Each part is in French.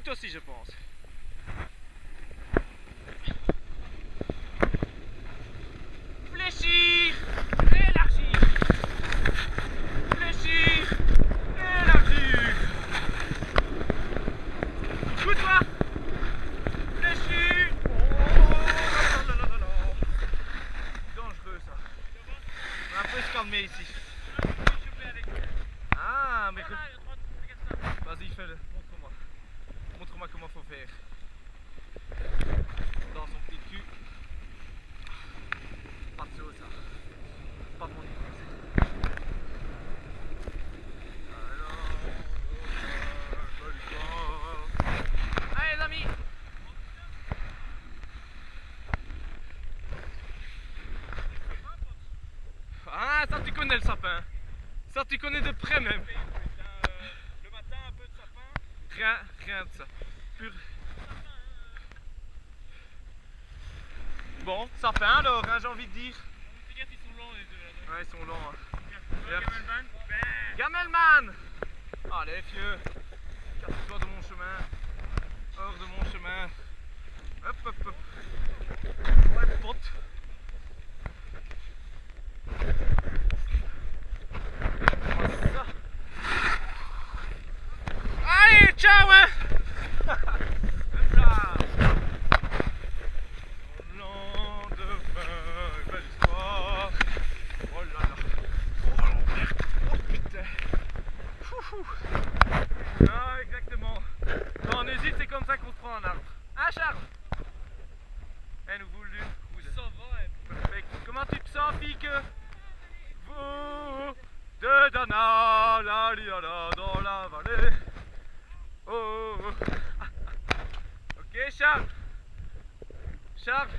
chute aussi, je pense. Fléchir, élargir. Fléchir, élargir. Coup-toi. Fléchir. Oh là là là là. Dangereux ça. On va un peu se calmer ici. Ah, mais vas-y, fais-le. Montre-moi. Montre-moi comment faut faire. Dans son petit cul. Pas de chose, ça. Pas de mon niveau. Allez, les amis. Ah, ça tu connais le sapin. Ça tu connais de près même. Le matin, un peu de sapin. Rien de ça. Pur. Bon, sapin alors, hein, j'ai envie de dire. Regarde, ils sont longs les deux. Ouais, ils sont longs. Hein. Gamelman. Gamelman. Allez, fieu. Casse-toi de mon chemin. Hors de mon chemin. Hop, hop, hop. Ouais, pote. Ça. Allez, ciao, hein. Hop là. Au lendemain, belle histoire. Oh là là. Oh merde. Oh putain. Fou. Ah, exactement. Quand on hésite, c'est comme ça qu'on se prend un arbre. Hein, Charles? Eh, nous vous le Ça va, perfect. Comment tu te sens, Pique? Vous de Dana, la liana dans la vallée. Oh. Ok, Charles. Charles,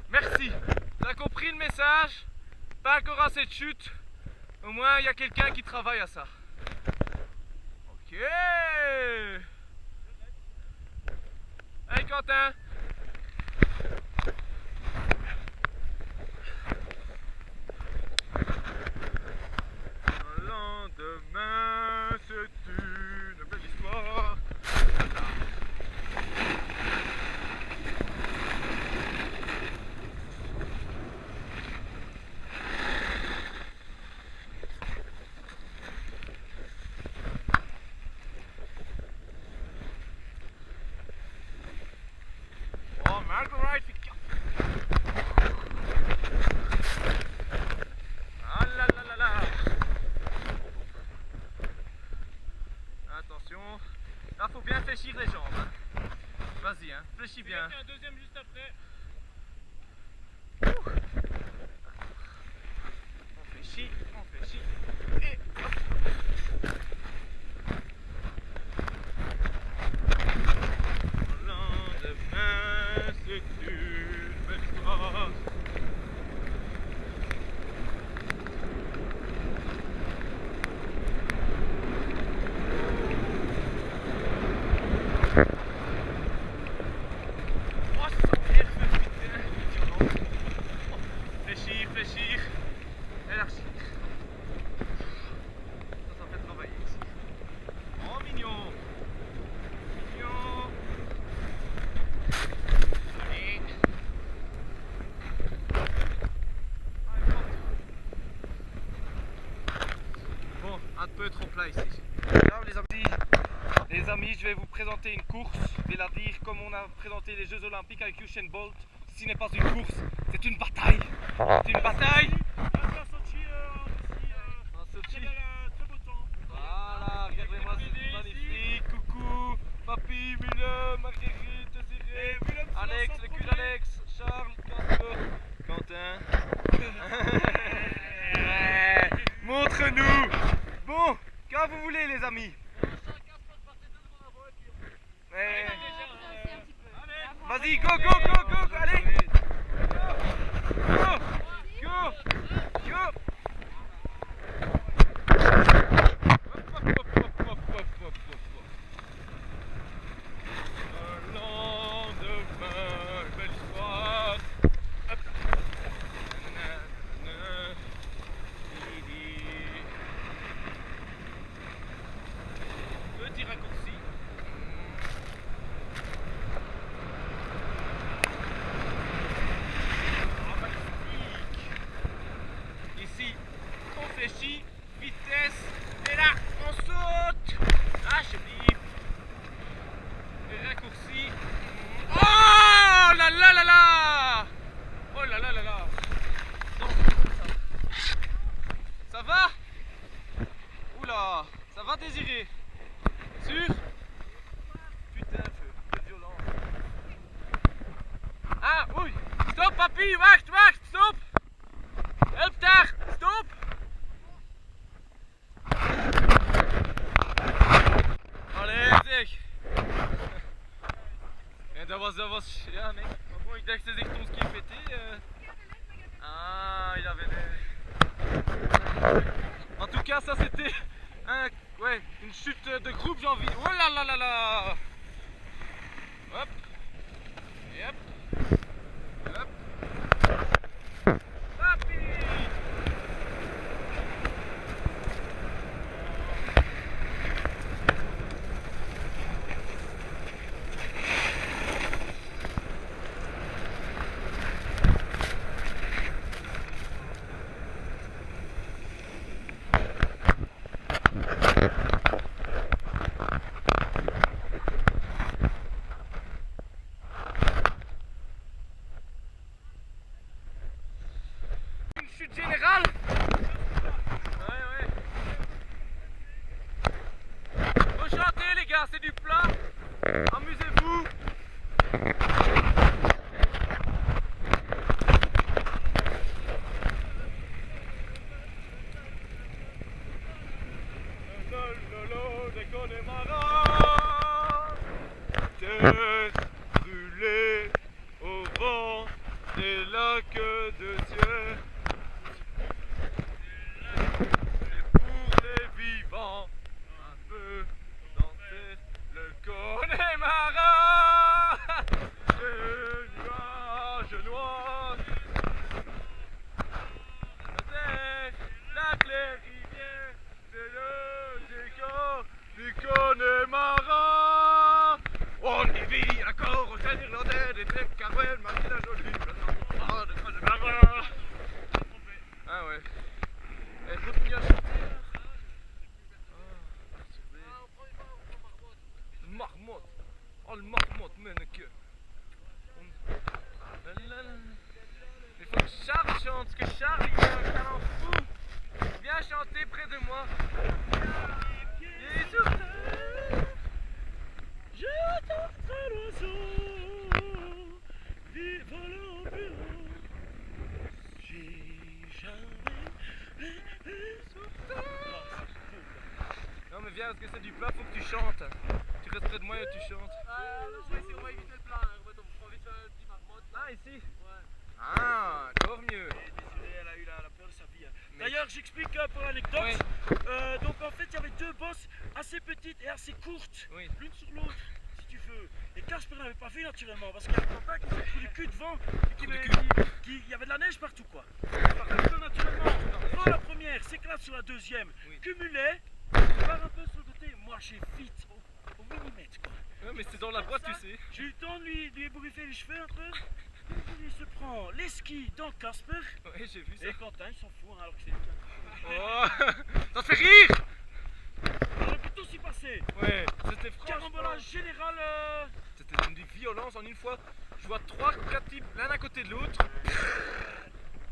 merci. Tu as compris le message? Pas encore assez de chute. Au moins, il y a quelqu'un qui travaille à ça. Ok. Hey, Quentin. Le lendemain, c'est une belle histoire. Oh, Marguerite. Ah là là là là. Attention. Là, faut bien fléchir les jambes. Hein. Vas-y, hein. Fléchis bien. Il y a un deuxième juste après. On fléchit. Et hop. Le lendemain, c'est une belle histoire. Oh, ça m'énerve, putain. Fléchir. Élargir. Ça fait travailler ici. Oh, mignon. Allez. Bon, un peu trop plat ici. Alors, les amis, je vais vous présenter une course. Je vais la dire comme on a présenté les Jeux Olympiques avec Usain Bolt. Ce n'est pas une course, c'est une bataille. C'est une bataille. Sochi. Très beau temps. Voilà, regardez-moi, c'est magnifique. Coucou, Papy, Willem, Marguerite, Désiré, Alex, le cul d'Alex, Charles, Casper, Quentin. Montre-nous. Bon, quand vous voulez, les amis. Vas-y, go, allez. Go. Le lendemain, belle histoire. Hop. Petit raccourci. papi, wacht, stop! Help daar, stop! Allee, zeg! En dat was, ja nee. Maar bon, ik dacht, ze zegt ons qui pété. Ah, il avait des... En tout cas, ça c'était une chute de groupe, j'ai envie. Oh là là là là! Hop! Et hop! Hop! Papi! Une chute générale. Ouais. Rechantez les gars, c'est du plat. Amusez-vous. Tête brûlée au vent des lacs de Dieu. C'est pour les vivants, un peu danser le Connemara. Le nuage noir, c'est la claire rivière, c'est le décor du Connemara. On y vit encore au sein irlandais des têtes Carwell, Martina Jolie, de Connemara. Ah ouais. Elle continue à chanter. Le marmotte. Oh le marmotte, mec. Il faut que Charles chante, parce que Charles il a un talent fou. Viens chanter près de moi. Et sur terre, je t'entends l'oiseau voler au bureau. J'ai jamais sur terre. Non mais viens, parce que c'est du plat, faut que tu chantes. Tu restes près de moi et tu chantes. Non, ouais, on va éviter le plat, hein. On va vite faire un petit marmotte. Ah, ici? Ouais. Ah, encore mieux. Désolé, elle a eu la peur de sa vie. Hein. Mais- D'ailleurs, j'explique pour l'anecdote. Oui. Donc en fait, il y avait deux bosses assez petites et assez courtes, Oui. l'une sur l'autre, si tu veux. Et Casper n'avait pas fait naturellement, parce qu'il y a un papa qui s'est pris le cul devant, et Trou du il y avait de la neige partout, quoi. Par contre, naturellement, prends la première, s'éclate sur la deuxième, Oui. cumulé, part un peu sur le côté. Moi, j'ai vite au millimètre, quoi. Ouais, mais c'est dans la boîte, tu sais. J'ai eu le temps de lui ébouriffer les cheveux un peu. Il se prend les skis dans Casper. Ouais, j'ai vu ça. Et Quentin, il s'en fout, hein, alors que c'est lui qui Oh, ça te fait rire. a... On aurait pu tout s'y passer. Ouais, c'était franchement... Carambolage général. C'était une violence en une fois. Je vois 3-4 types l'un à côté de l'autre.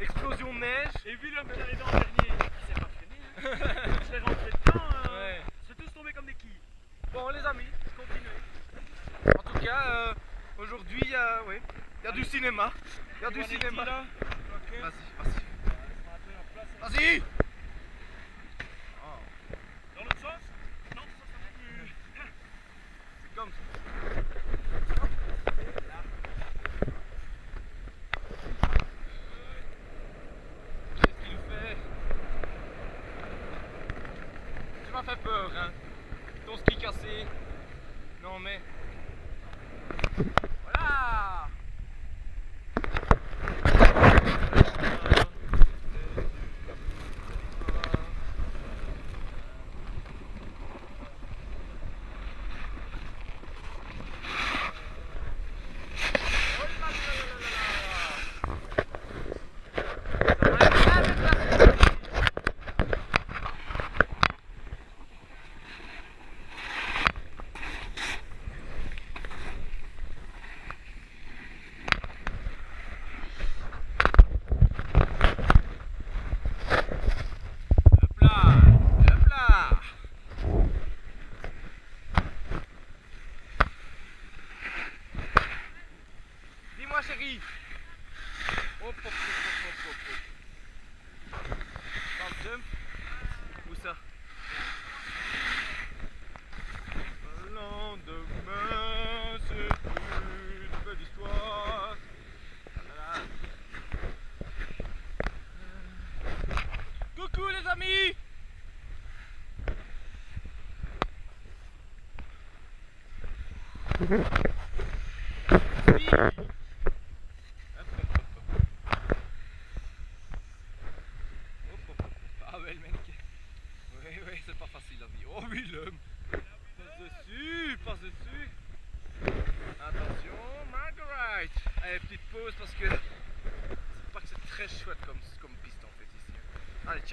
Explosion de neige. Et Willem qui est arrivé en dernier, il s'est pas freiné. Hein. Je l'ai rentré dedans. Ouais. C'est tous tombés comme des quilles. Bon les amis, continuez. En tout cas, aujourd'hui, il y a du cinéma. Il y a du cinéma. Là. Vas-y. Vas-y. Dans l'autre sens? Non, ça va plus. C'est comme ça. Qu'est-ce qu'il fait? Tu m'as fait peur, hein. Ton ski cassé. Non mais... Voilà. Dis-moi chérie, Hop, hop, hop, hop, hop, hop. Dans le jump. Où ça? Le lendemain, c'est une belle histoire. Voilà. Coucou les amis! Oui. Ah ouais le mec. Oui, c'est pas facile la vie. Oh Willem! Passe dessus! Attention, Marguerite! Allez, petite pause parce que c'est pas que c'est très chouette comme piste en fait ici. Allez, ciao!